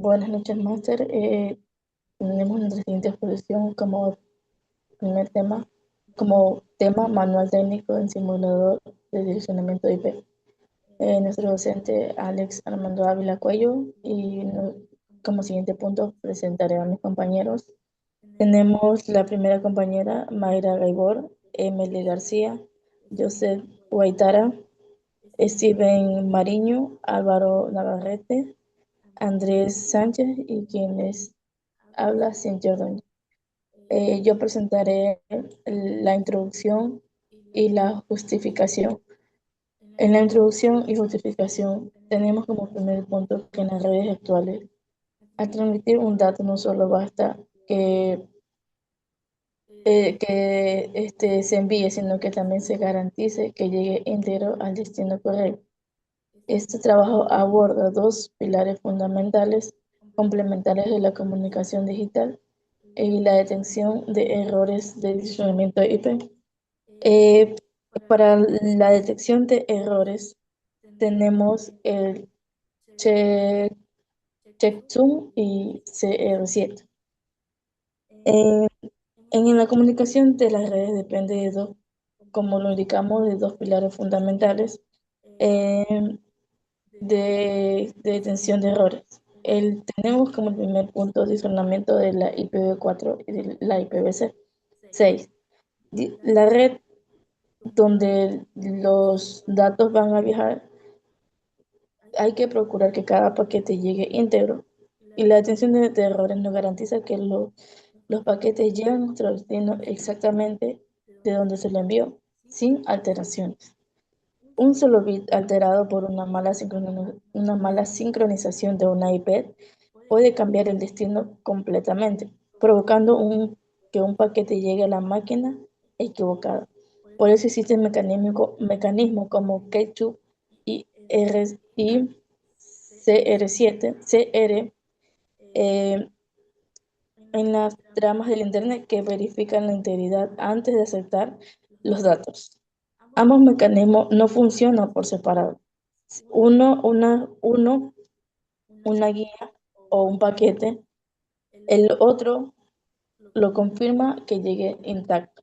Buenas noches, Máster. Tenemos nuestra siguiente exposición como primer tema, como tema manual técnico en simulador de direccionamiento IP. Nuestro docente Alex Armando Ávila Cuello y como siguiente punto presentaré a mis compañeros. Tenemos la primera compañera Mayra Gaibor, Emily García, Joseph Guaitara, Steven Mariño, Álvaro Navarrete, Andrés Sánchez y quienes habla Cintia Ordóñez. Yo presentaré la introducción y la justificación. En la introducción y justificación tenemos como primer punto que en las redes actuales, al transmitir un dato no solo basta que se envíe, sino que también se garantice que llegue íntegro al destino correcto. Este trabajo aborda dos pilares fundamentales complementarios de la comunicación digital y la detección de errores de direccionamiento IP. Eh, para la detección de errores tenemos el che- checksum y CR7. Eh, en la comunicación de las redes depende de dos, como lo indicamos, de dos pilares fundamentales eh, de detención de errores. Tenemos como primer punto discernimiento de la IPv4 y de la IPv6. La red donde los datos van a viajar, hay que procurar que cada paquete llegue íntegro y la detención de errores nos garantiza que los paquetes llegan a nuestro destino exactamente de donde se le envió, sin alteraciones. Un solo bit alterado por una mala sincronización de una IP puede cambiar el destino completamente, provocando que un paquete llegue a la máquina equivocada. Por eso existen mecanismos como Ketchup y CR7, eh, en las tramas del Internet que verifican la integridad antes de aceptar los datos. Ambos mecanismos no funcionan por separado. Uno, una guía o un paquete, el otro lo confirma que llegue intacto.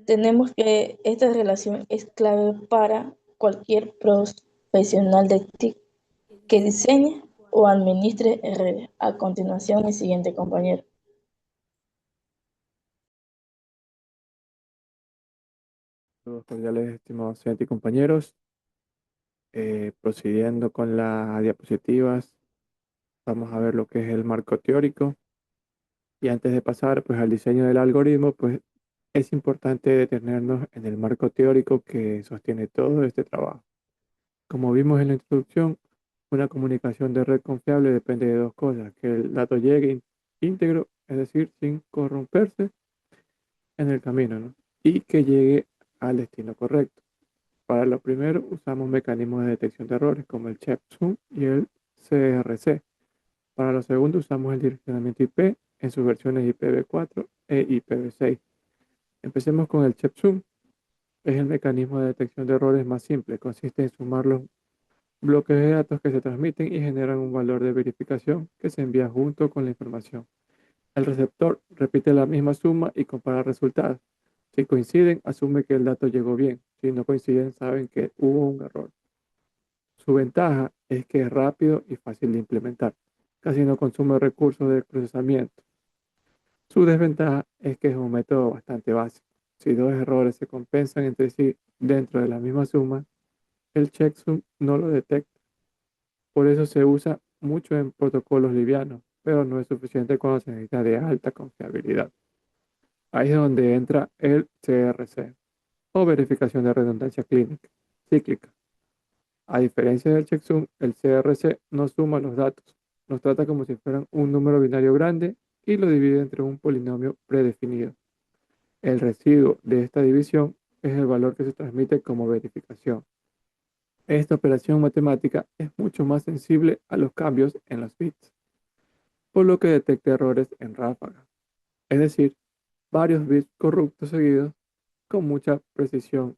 Tenemos que esta relación es clave para cualquier profesional de TIC que diseñe o administre redes. A continuación, mi siguiente compañero. Saludos cordiales, estimados estudiantes y compañeros. Procediendo con las diapositivas, vamos a ver lo que es el marco teórico. Y antes de pasar pues, al diseño del algoritmo, pues es importante detenernos en el marco teórico que sostiene todo este trabajo. Como vimos en la introducción, una comunicación de red confiable depende de dos cosas: que el dato llegue íntegro, es decir, sin corromperse en el camino, ¿no? Y que llegue al destino correcto. Para lo primero usamos mecanismos de detección de errores como el checksum y el CRC. Para lo segundo usamos el direccionamiento IP en sus versiones IPv4 e IPv6. Empecemos con el checksum. Es el mecanismo de detección de errores más simple. Consiste en sumar los bloques de datos que se transmiten y generan un valor de verificación que se envía junto con la información. El receptor repite la misma suma y compara resultados. Si coinciden, asume que el dato llegó bien. Si no coinciden, saben que hubo un error. Su ventaja es que es rápido y fácil de implementar. Casi no consume recursos de procesamiento. Su desventaja es que es un método bastante básico. Si dos errores se compensan entre sí dentro de la misma suma, el checksum no lo detecta. Por eso se usa mucho en protocolos livianos, pero no es suficiente cuando se necesita de alta confiabilidad. Ahí es donde entra el CRC o verificación de redundancia cíclica. A diferencia del checksum, el CRC no suma los datos, los trata como si fueran un número binario grande y lo divide entre un polinomio predefinido. El residuo de esta división es el valor que se transmite como verificación. Esta operación matemática es mucho más sensible a los cambios en los bits, por lo que detecta errores en ráfaga, es decir, varios bits corruptos seguidos con mucha precisión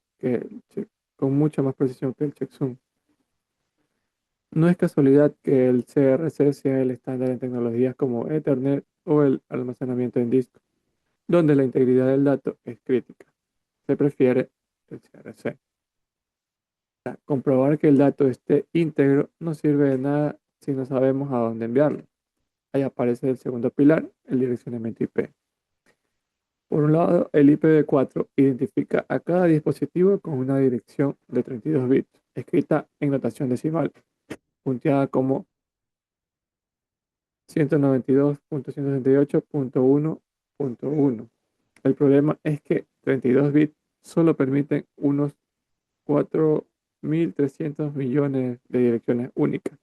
con mucha más precisión que el checksum. No es casualidad que el CRC sea el estándar en tecnologías como Ethernet o el almacenamiento en disco, donde la integridad del dato es crítica. Se prefiere el CRC. Comprobar que el dato esté íntegro no sirve de nada si no sabemos a dónde enviarlo. Ahí aparece el segundo pilar, el direccionamiento IP. Por un lado, el IPv4 identifica a cada dispositivo con una dirección de 32 bits, escrita en notación decimal, punteada como 192.168.1.1. El problema es que 32 bits solo permiten unos 4.300 millones de direcciones únicas.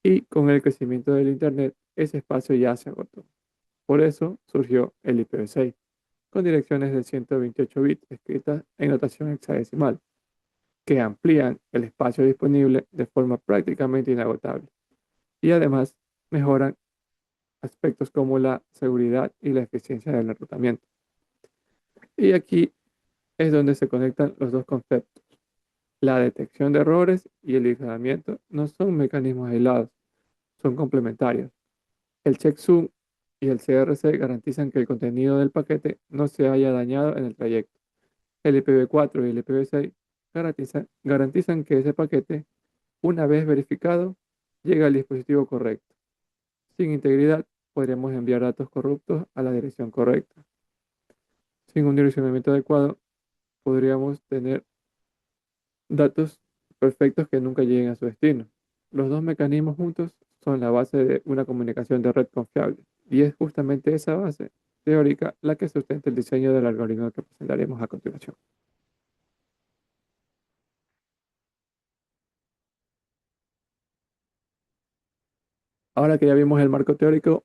Y con el crecimiento del Internet, ese espacio ya se agotó. Por eso surgió el IPv6, con direcciones de 128 bits escritas en notación hexadecimal, que amplían el espacio disponible de forma prácticamente inagotable. Y además mejoran aspectos como la seguridad y la eficiencia del enrutamiento. Y aquí es donde se conectan los dos conceptos. La detección de errores y el aislamiento no son mecanismos aislados, son complementarios. El checksum y el CRC garantizan que el contenido del paquete no se haya dañado en el trayecto. El IPv4 y el IPv6 garantizan que ese paquete, una vez verificado, llega al dispositivo correcto. Sin integridad, podríamos enviar datos corruptos a la dirección correcta. Sin un direccionamiento adecuado, podríamos tener datos perfectos que nunca lleguen a su destino. Los dos mecanismos juntos son la base de una comunicación de red confiable, y es justamente esa base teórica la que sustenta el diseño del algoritmo que presentaremos a continuación. Ahora que ya vimos el marco teórico,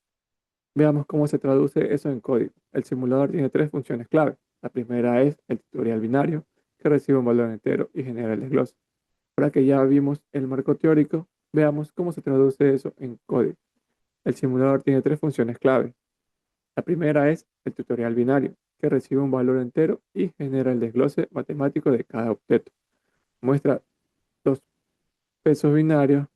veamos cómo se traduce eso en código. El simulador tiene tres funciones clave. La primera es el tutorial binario, que recibe un valor entero y genera el desglose. Ahora que ya vimos el marco teórico, veamos cómo se traduce eso en código. El simulador tiene tres funciones clave. La primera es el tutorial binario, que recibe un valor entero y genera el desglose matemático de cada objeto. Muestra los pesos binarios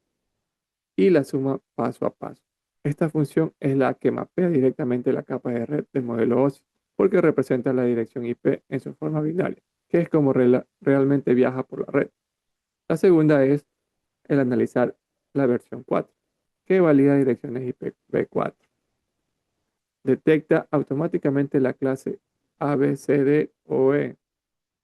y la suma paso a paso. Esta función es la que mapea directamente la capa de red del modelo OSI, porque representa la dirección IP en su forma binaria, que es como realmente viaja por la red. La segunda es el analizar la versión 4, que valida direcciones IPv4. Detecta automáticamente la clase A, B, C, D o E.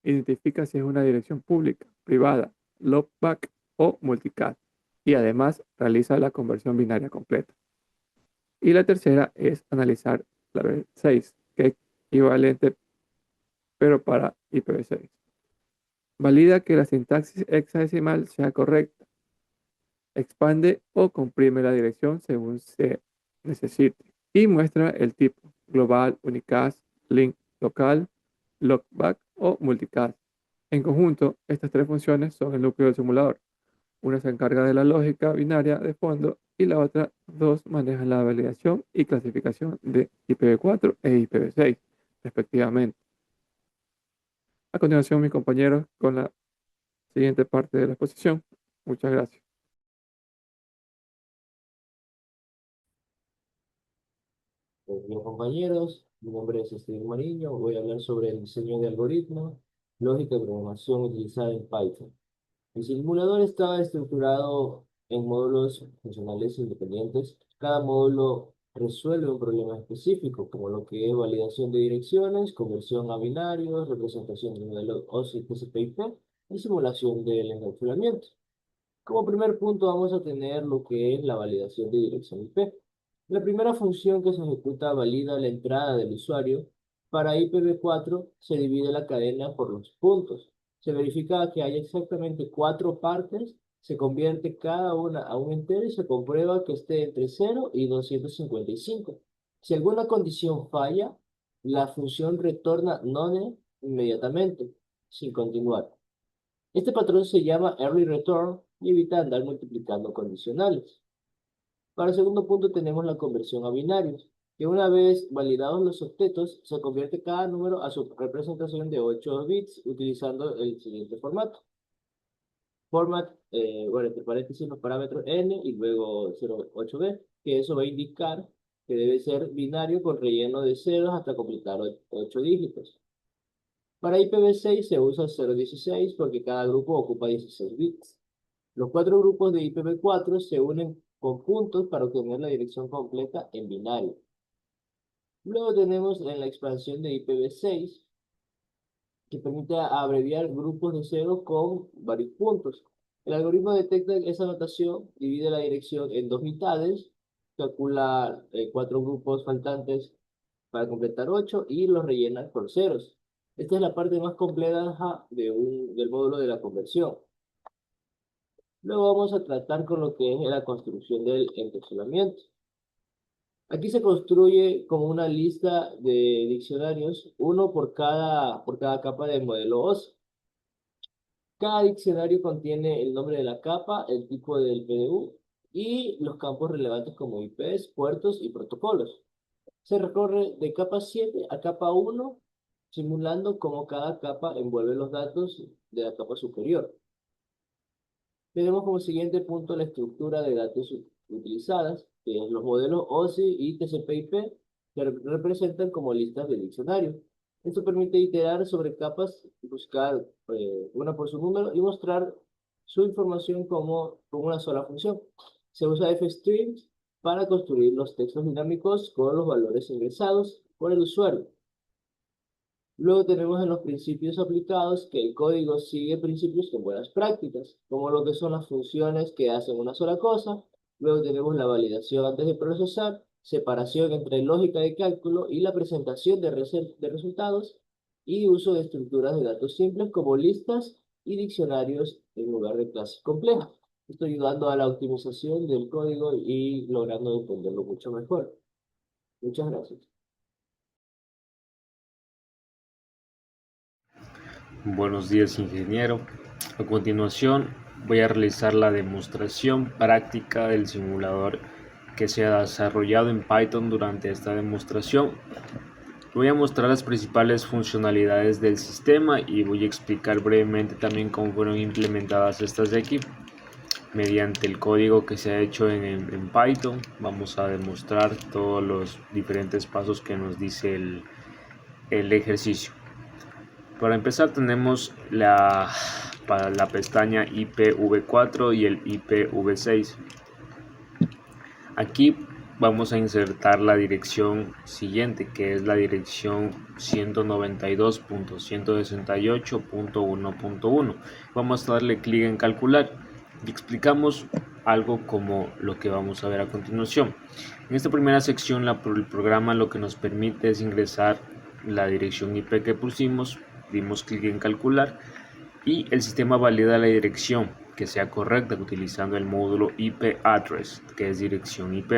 Identifica si es una dirección pública, privada, loopback o multicast. Y además realiza la conversión binaria completa. Y la tercera es analizar la B6, que es equivalente pero para IPv6. Valida que la sintaxis hexadecimal sea correcta. Expande o comprime la dirección según se necesite. Y muestra el tipo global, unicast, link local, loopback o multicast. En conjunto, estas tres funciones son el núcleo del simulador. Una se encarga de la lógica binaria de fondo y la otra dos manejan la validación y clasificación de IPv4 e IPv6, respectivamente. A continuación, mis compañeros, con la siguiente parte de la exposición. Muchas gracias. Bien, compañeros, mi nombre es Esteban Mariño. Voy a hablar sobre el diseño de algoritmos, lógica y programación utilizada en Python. El simulador está estructurado en módulos funcionales independientes. Cada módulo resuelve un problema específico, como lo que es validación de direcciones, conversión a binarios, representación de modelo OSI TCP/IP y simulación del encapsulamiento. Como primer punto vamos a tener lo que es la validación de dirección IP. La primera función que se ejecuta valida la entrada del usuario. Para IPv4 se divide la cadena por los puntos. Se verifica que hay exactamente cuatro partes, se convierte cada una a un entero y se comprueba que esté entre 0 y 255. Si alguna condición falla, la función retorna none inmediatamente, sin continuar. Este patrón se llama early return y evita andar multiplicando condicionales. Para el segundo punto tenemos la conversión a binarios, que una vez validados los octetos, se convierte cada número a su representación de 8 bits utilizando el siguiente formato. format, entre paréntesis los parámetros n y luego 08b, que eso va a indicar que debe ser binario con relleno de ceros hasta completar 8 dígitos. Para IPv6 se usa 016 porque cada grupo ocupa 16 bits. Los 4 grupos de IPv4 se unen conjuntos para obtener la dirección completa en binario. Luego tenemos en la expansión de IPv6 que permite abreviar grupos de ceros con varios puntos. El algoritmo detecta esa notación, divide la dirección en dos mitades, calcula 4 grupos faltantes para completar 8 y los rellena con ceros. Esta es la parte más compleja del módulo de la conversión. Luego vamos a tratar con lo que es la construcción del encapsulamiento. Aquí se construye como una lista de diccionarios, uno por cada capa del modelo OSI. Cada diccionario contiene el nombre de la capa, el tipo del PDU y los campos relevantes como IPs, puertos y protocolos. Se recorre de capa 7 a capa 1, simulando cómo cada capa envuelve los datos de la capa superior. Tenemos como siguiente punto la estructura de datos utilizadas, que es los modelos OSI y TCP/IP, que representan como listas de diccionario. Esto permite iterar sobre capas, buscar una por su número y mostrar su información como una sola función. Se usa fstring para construir los textos dinámicos con los valores ingresados por el usuario. Luego tenemos en los principios aplicados que el código sigue principios con buenas prácticas, como lo que son las funciones que hacen una sola cosa. Luego tenemos la validación antes de procesar, separación entre lógica de cálculo y la presentación de resultados, y uso de estructuras de datos simples como listas y diccionarios en lugar de clases complejas. Esto ayudando a la optimización del código y logrando entenderlo mucho mejor. Muchas gracias. Buenos días, ingeniero. A continuación voy a realizar la demostración práctica del simulador que se ha desarrollado en Python. Durante esta demostración voy a mostrar las principales funcionalidades del sistema y voy a explicar brevemente también cómo fueron implementadas estas de aquí. Mediante el código que se ha hecho en Python vamos a demostrar todos los diferentes pasos que nos dice el ejercicio. Para empezar tenemos la pestaña IPv4 y el IPv6. Aquí vamos a insertar la dirección siguiente, que es la dirección 192.168.1.1. Vamos a darle clic en calcular y explicamos algo como lo que vamos a ver a continuación. En esta primera sección el programa lo que nos permite es ingresar la dirección IP que pusimos. Dimos clic en calcular y el sistema valida la dirección que sea correcta utilizando el módulo IP address, que es dirección IP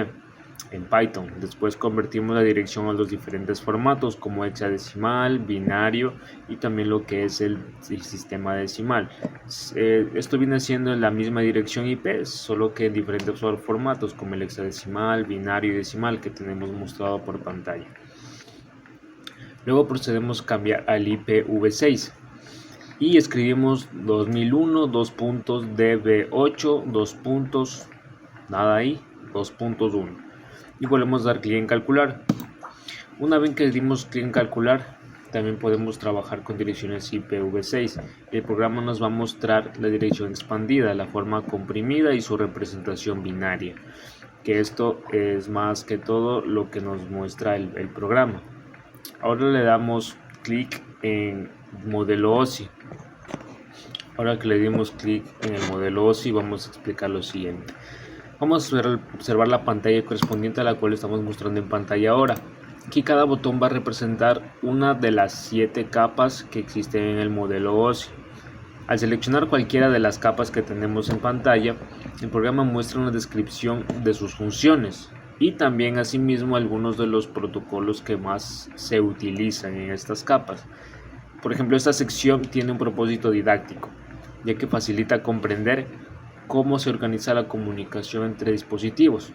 en Python. Después convertimos la dirección a los diferentes formatos como hexadecimal, binario y también lo que es el sistema decimal. Esto viene siendo la misma dirección IP, solo que en diferentes formatos como el hexadecimal, binario y decimal que tenemos mostrado por pantalla. Luego procedemos a cambiar al IPv6 y escribimos 2001, db8, nada ahí, 2.1 y volvemos a dar clic en calcular. Una vez que dimos clic en calcular, también podemos trabajar con direcciones IPv6. El programa nos va a mostrar la dirección expandida, la forma comprimida y su representación binaria, que esto es más que todo lo que nos muestra el programa. Ahora le damos clic en modelo OSI. Ahora que le dimos clic en el modelo OSI, vamos a explicar lo siguiente. Vamos a observar la pantalla correspondiente a la cual estamos mostrando en pantalla ahora. Aquí cada botón va a representar una de las 7 capas que existen en el modelo OSI. Al seleccionar cualquiera de las capas que tenemos en pantalla, el programa muestra una descripción de sus funciones y también asimismo algunos de los protocolos que más se utilizan en estas capas. Por ejemplo, esta sección tiene un propósito didáctico, ya que facilita comprender cómo se organiza la comunicación entre dispositivos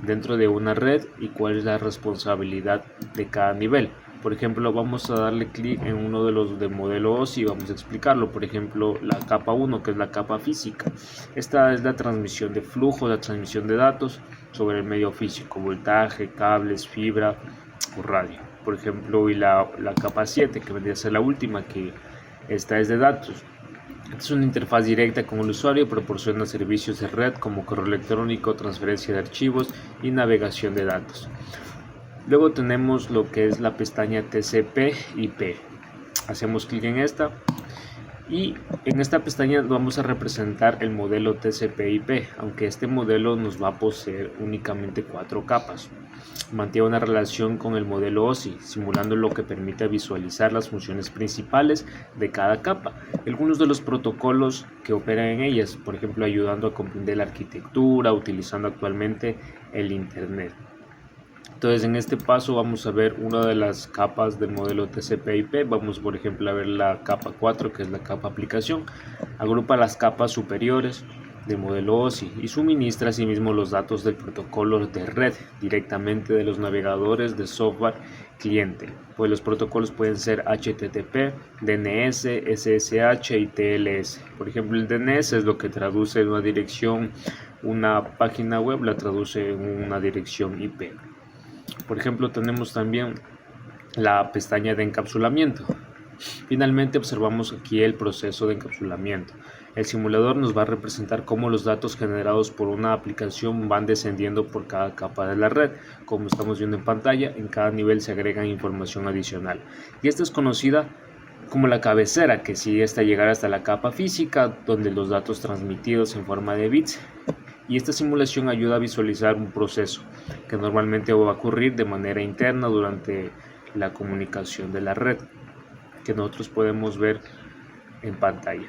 dentro de una red y cuál es la responsabilidad de cada nivel. Por ejemplo, vamos a darle clic en uno de los de modelo OSI y vamos a explicarlo. Por ejemplo, la capa 1, que es la capa física. Esta es la transmisión de flujo, la transmisión de datos sobre el medio físico, voltaje, cables, fibra o radio. Por ejemplo, y la capa 7, que vendría a ser la última, que esta es de datos. Es una interfaz directa con el usuario y proporciona servicios de red como correo electrónico, transferencia de archivos y navegación de datos. Luego tenemos lo que es la pestaña TCP/IP. Hacemos clic en esta y en esta pestaña vamos a representar el modelo TCP/IP, aunque este modelo nos va a poseer únicamente 4 capas. Mantiene una relación con el modelo OSI, simulando lo que permite visualizar las funciones principales de cada capa. Algunos de los protocolos que operan en ellas, por ejemplo, ayudando a comprender la arquitectura, utilizando actualmente el Internet. Entonces en este paso vamos a ver una de las capas del modelo TCP/IP. Vamos por ejemplo a ver la capa 4, que es la capa aplicación. Agrupa las capas superiores del modelo OSI y suministra asimismo los datos del protocolo de red directamente de los navegadores de software cliente. Pues los protocolos pueden ser HTTP, DNS, SSH y TLS. Por ejemplo, el DNS es lo que traduce una dirección, una página web la traduce en una dirección IP. Por ejemplo, tenemos también la pestaña de encapsulamiento. Finalmente observamos aquí el proceso de encapsulamiento. El simulador nos va a representar cómo los datos generados por una aplicación van descendiendo por cada capa de la red. Como estamos viendo en pantalla, en cada nivel se agrega información adicional. Y esta es conocida como la cabecera, que sigue hasta llegar hasta la capa física, donde los datos transmitidos en forma de bits. Y esta simulación ayuda a visualizar un proceso que normalmente va a ocurrir de manera interna durante la comunicación de la red, que nosotros podemos ver en pantalla.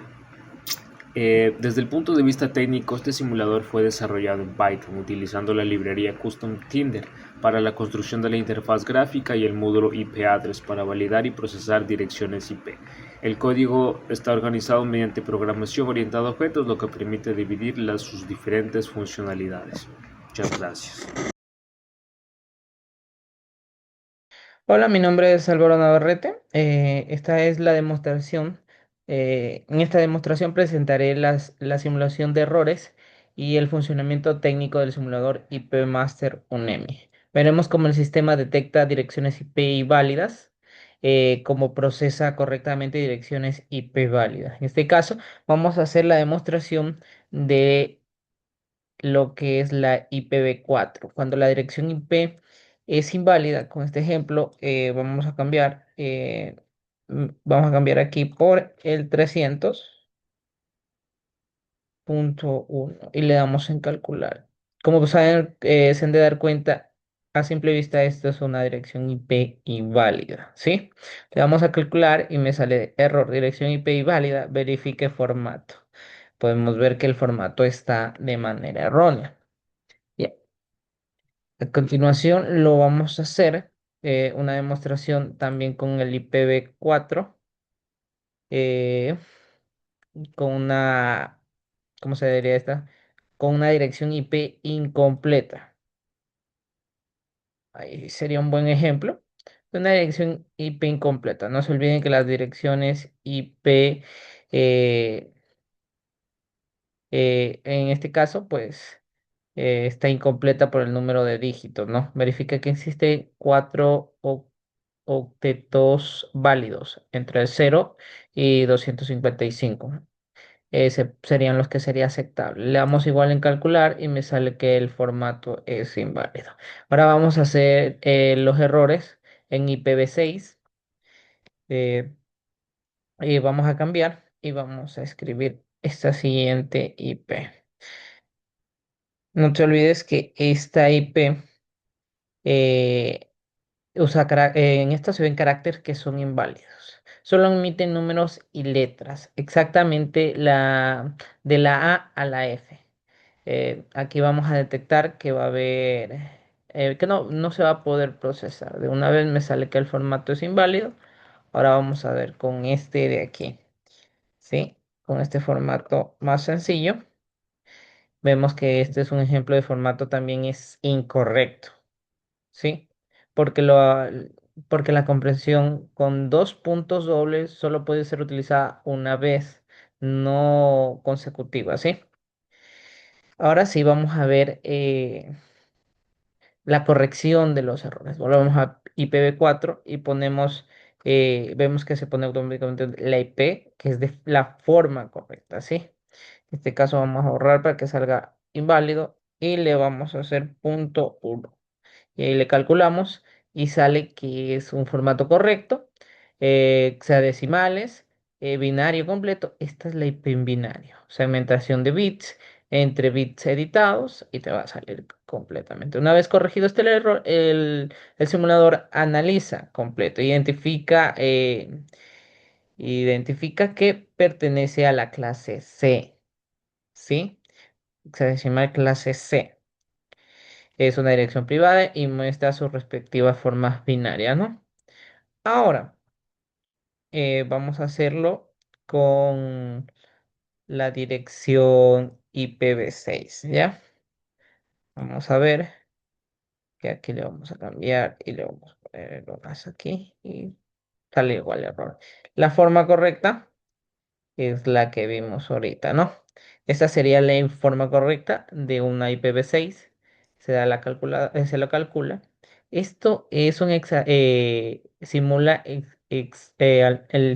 Desde el punto de vista técnico, este simulador fue desarrollado en Python utilizando la librería Custom Tinder para la construcción de la interfaz gráfica y el módulo IP address para validar y procesar direcciones IP. El código está organizado mediante programación orientada a objetos, lo que permite dividir sus diferentes funcionalidades. Muchas gracias. Hola, mi nombre es Álvaro Navarrete. Esta es la demostración. En esta demostración presentaré la simulación de errores y el funcionamiento técnico del simulador IP Master UNEMI. Veremos cómo el sistema detecta direcciones IP válidas, cómo procesa correctamente direcciones IP válidas. En este caso, vamos a hacer la demostración de lo que es la IPv4. Cuando la dirección IP es inválida, con este ejemplo, vamos a cambiar aquí por el 300.1 y le damos en calcular. Como saben, se han de dar cuenta, a simple vista esto es una dirección IP inválida, ¿sí? Le damos a calcular y me sale error, dirección IP inválida, verifique formato. Podemos ver que el formato está de manera errónea. Bien. A continuación lo vamos a hacer una demostración también con el IPv4 eh, con una, ¿cómo se diría esta? Con una dirección IP incompleta. Ahí sería un buen ejemplo de una dirección IP incompleta. No se olviden que las direcciones IP en este caso, pues está incompleta por el número de dígitos, ¿no? Verifica que existe cuatro octetos válidos entre el 0 y 255. Ese serían los que sería aceptable. Le damos igual en calcular y me sale que el formato es inválido. Ahora vamos a hacer los errores en IPv6. eh, y vamos a cambiar y vamos a escribir esta siguiente IP. No te olvides que esta IP en esta se ven caracteres que son inválidos. Solo emiten números y letras, exactamente de la A a la F. Aquí vamos a detectar que va a haber, que no se va a poder procesar. De una vez me sale que el formato es inválido. Ahora vamos a ver con este de aquí, ¿sí? Con este formato más sencillo. Vemos que este es un ejemplo de formato también es incorrecto. ¿Sí? Porque porque la compresión con dos puntos dobles solo puede ser utilizada una vez, no consecutiva, ¿sí? Ahora sí vamos a ver la corrección de los errores. Volvemos a IPv4 y vemos que se pone automáticamente la IP, que es de la forma correcta, ¿sí? En este caso vamos a borrar para que salga inválido y le vamos a hacer punto 1. Y ahí le calculamos y sale que es un formato correcto, hexadecimales, binario completo. Esta es la IP en binario, segmentación de bits entre bits editados y te va a salir completamente. Una vez corregido este error, el simulador analiza completo, identifica que pertenece a la clase C, ¿sí? Hexadecimal clase C. Es una dirección privada y muestra sus respectivas formas binarias, ¿no? Ahora, vamos a hacerlo con la dirección IPv6, ¿ya? Vamos a ver que aquí le vamos a cambiar y le vamos a poner el más aquí y sale igual el error. La forma correcta es la que vimos ahorita, ¿no? Esta sería la forma correcta de una IPv6. Se lo calcula. Esto es el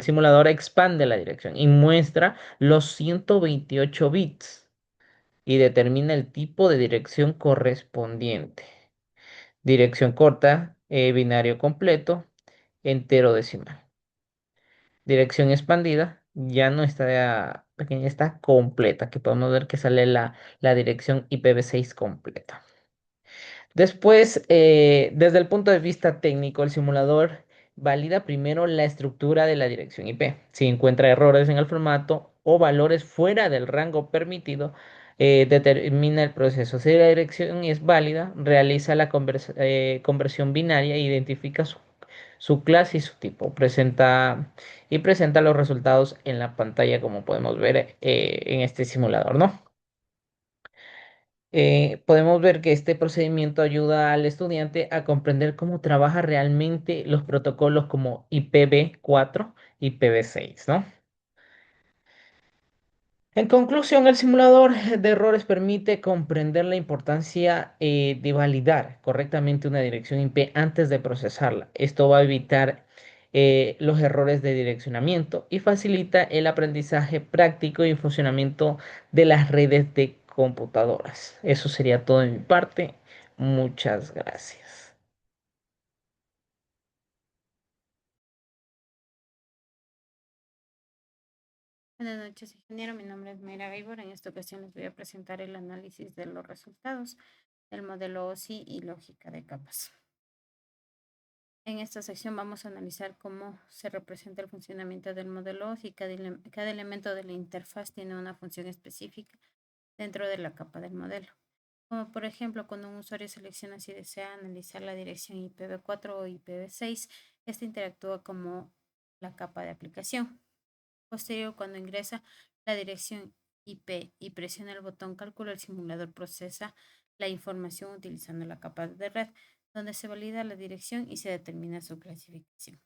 simulador expande la dirección y muestra los 128 bits y determina el tipo de dirección correspondiente. Dirección corta, binario completo, entero decimal. Dirección expandida ya no está pequeña, está completa. Aquí podemos ver que sale la dirección IPv6 completa. Después, desde el punto de vista técnico, el simulador valida primero la estructura de la dirección IP. Si encuentra errores en el formato o valores fuera del rango permitido, determina el proceso. Si la dirección es válida, realiza la conversión binaria e identifica su clase y su tipo. Presenta los resultados en la pantalla, como podemos ver en este simulador, ¿no? Podemos ver que este procedimiento ayuda al estudiante a comprender cómo trabaja realmente los protocolos como IPv4 y IPv6, ¿no? En conclusión, el simulador de errores permite comprender la importancia de validar correctamente una dirección IP antes de procesarla. Esto va a evitar los errores de direccionamiento y facilita el aprendizaje práctico y funcionamiento de las redes de computadoras. Eso sería todo de mi parte. Muchas gracias. Buenas noches, ingeniero. Mi nombre es Mayra Gaibor. En esta ocasión les voy a presentar el análisis de los resultados del modelo OSI y lógica de capas. En esta sección vamos a analizar cómo se representa el funcionamiento del modelo OSI. Cada elemento de la interfaz tiene una función específica dentro de la capa del modelo. Como por ejemplo, cuando un usuario selecciona si desea analizar la dirección IPv4 o IPv6, este interactúa como la capa de aplicación. Posterior, cuando ingresa la dirección IP y presiona el botón cálculo, el simulador procesa la información utilizando la capa de red, donde se valida la dirección y se determina su clasificación.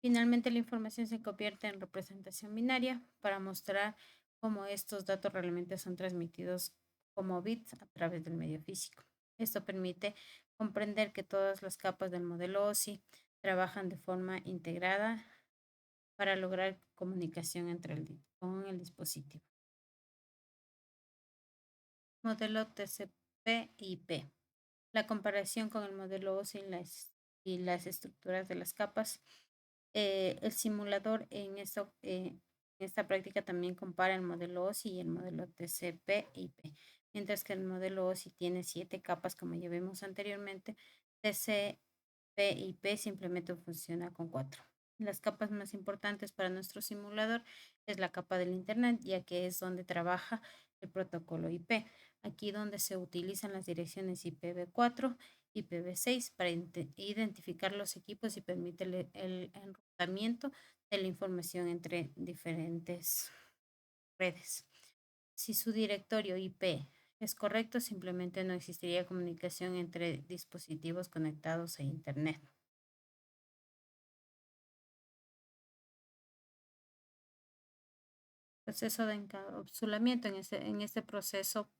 Finalmente, la información se convierte en representación binaria para mostrar cómo estos datos realmente son transmitidos como bits a través del medio físico. Esto permite comprender que todas las capas del modelo OSI trabajan de forma integrada para lograr comunicación con el dispositivo. Modelo TCP/IP. La comparación con el modelo OSI y las estructuras de las capas. El simulador en esta práctica también compara el modelo OSI y el modelo TCP/IP. Mientras que el modelo OSI tiene 7 capas, como ya vimos anteriormente, TCP/IP simplemente funciona con 4. Las capas más importantes para nuestro simulador es la capa del Internet, ya que es donde trabaja el protocolo IP. Aquí donde se utilizan las direcciones IPv4 y IPv6 para identificar los equipos y permite el enrutamiento de la información entre diferentes redes. Si su directorio IP es correcto, simplemente no existiría comunicación entre dispositivos conectados a Internet. proceso de encapsulamiento. En este proceso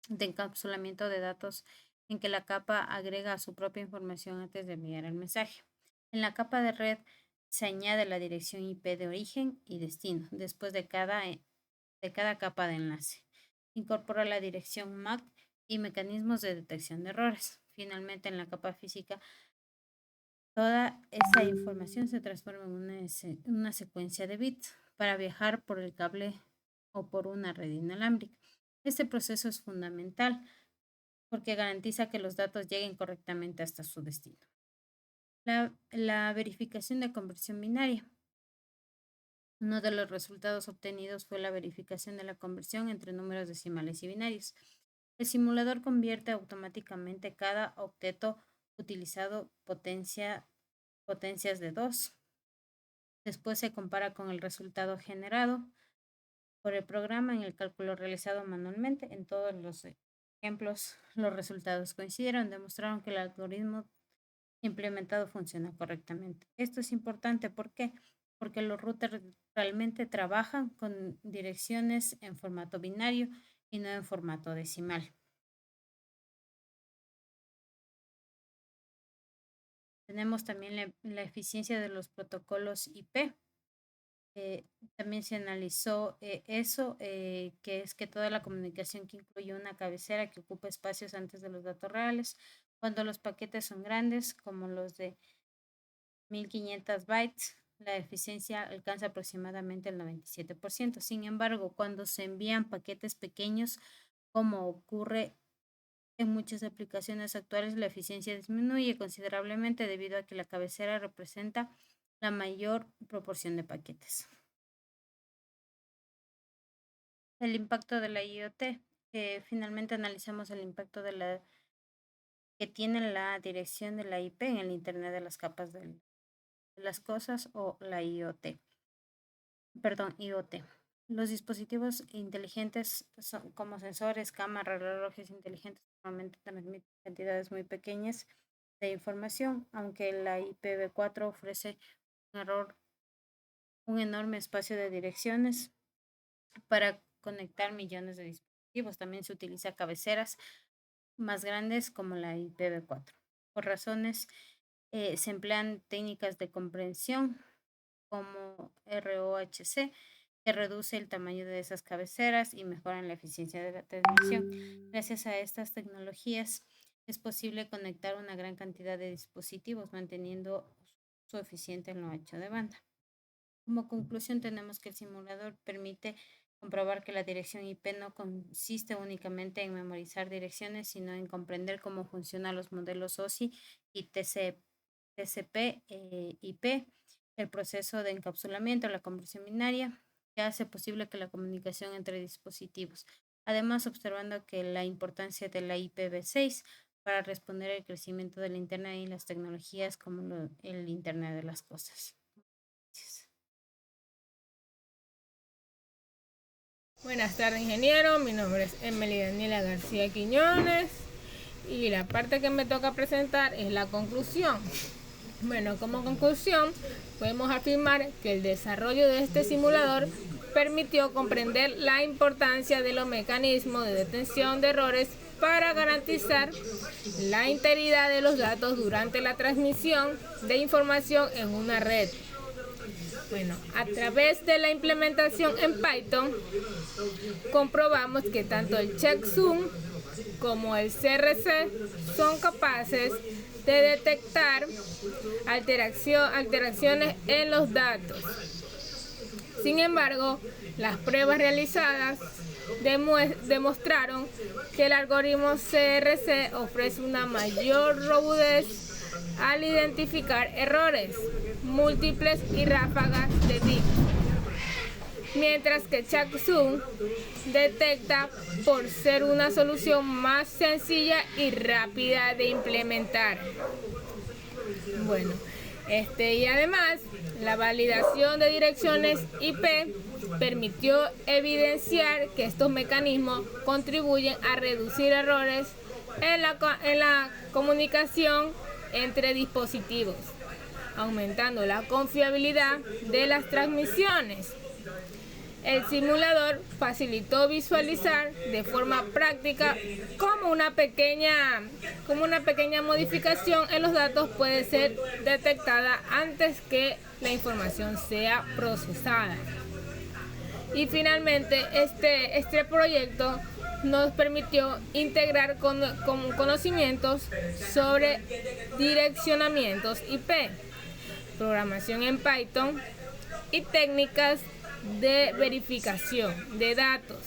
de encapsulamiento de datos en que la capa agrega su propia información antes de enviar el mensaje. En la capa de red se añade la dirección IP de origen y destino después de cada capa de enlace. Incorpora la dirección MAC y mecanismos de detección de errores. Finalmente, en la capa física, toda esa información se transforma en una secuencia de bits para viajar por el cable o por una red inalámbrica. Este proceso es fundamental porque garantiza que los datos lleguen correctamente hasta su destino. La verificación de conversión binaria. Uno de los resultados obtenidos fue la verificación de la conversión entre números decimales y binarios. El simulador convierte automáticamente cada octeto utilizado potencias de 2. Después se compara con el resultado generado por el programa en el cálculo realizado manualmente. En todos los ejemplos, los resultados coincidieron, demostraron que el algoritmo implementado funciona correctamente. Esto es importante, ¿por qué? Porque los routers realmente trabajan con direcciones en formato binario y no en formato decimal. Tenemos también la eficiencia de los protocolos IP. También se analizó eso, que es que toda la comunicación que incluye una cabecera que ocupa espacios antes de los datos reales, cuando los paquetes son grandes, como los de 1500 bytes, la eficiencia alcanza aproximadamente el 97%. Sin embargo, cuando se envían paquetes pequeños, como ocurre en muchas aplicaciones actuales, la eficiencia disminuye considerablemente debido a que la cabecera representa la mayor proporción de paquetes. El impacto de la IoT. Finalmente analizamos el impacto que tiene la dirección de la IP en el Internet de las capas de las cosas o la IoT. Los dispositivos inteligentes son como sensores, cámaras, relojes inteligentes, normalmente transmiten cantidades muy pequeñas de información, aunque la IPv4 ofrece un enorme espacio de direcciones para conectar millones de dispositivos. También se utiliza cabeceras más grandes como la IPv4. Por razones, se emplean técnicas de comprensión como ROHC, que reduce el tamaño de esas cabeceras y mejoran la eficiencia de la transmisión. Gracias a estas tecnologías es posible conectar una gran cantidad de dispositivos manteniendo su eficiencia en lo ancho de banda. Como conclusión, tenemos que el simulador permite comprobar que la dirección IP no consiste únicamente en memorizar direcciones, sino en comprender cómo funcionan los modelos OSI y TCP/IP, el proceso de encapsulamiento, la conversión binaria, que hace posible que la comunicación entre dispositivos. Además, observando que la importancia de la IPv6 para responder al crecimiento del Internet y las tecnologías como el Internet de las cosas. Gracias. Buenas tardes, ingeniero. Mi nombre es Emily Daniela García Quiñones y la parte que me toca presentar es la conclusión. Bueno, como conclusión, podemos afirmar que el desarrollo de este simulador permitió comprender la importancia de los mecanismos de detección de errores para garantizar la integridad de los datos durante la transmisión de información en una red. Bueno, a través de la implementación en Python, comprobamos que tanto el checksum como el CRC son capaces de detectar alteraciones en los datos. Sin embargo, las pruebas realizadas demostraron que el algoritmo CRC ofrece una mayor robustez al identificar errores múltiples y ráfagas de bits, mientras que checksum detecta por ser una solución más sencilla y rápida de implementar. Bueno, y además la validación de direcciones IP permitió evidenciar que estos mecanismos contribuyen a reducir errores en la comunicación entre dispositivos, aumentando la confiabilidad de las transmisiones. El simulador facilitó visualizar de forma práctica cómo una pequeña modificación en los datos puede ser detectada antes que la información sea procesada. Y finalmente este proyecto nos permitió integrar con conocimientos sobre direccionamientos IP, programación en Python y técnicas de verificación de datos,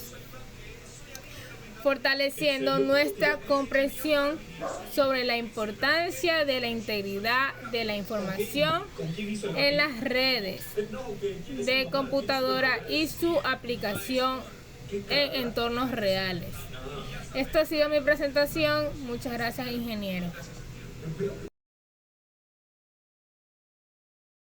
fortaleciendo nuestra comprensión sobre la importancia de la integridad de la información en las redes de computadora y su aplicación en entornos reales. Esto ha sido mi presentación. Muchas gracias, ingeniero.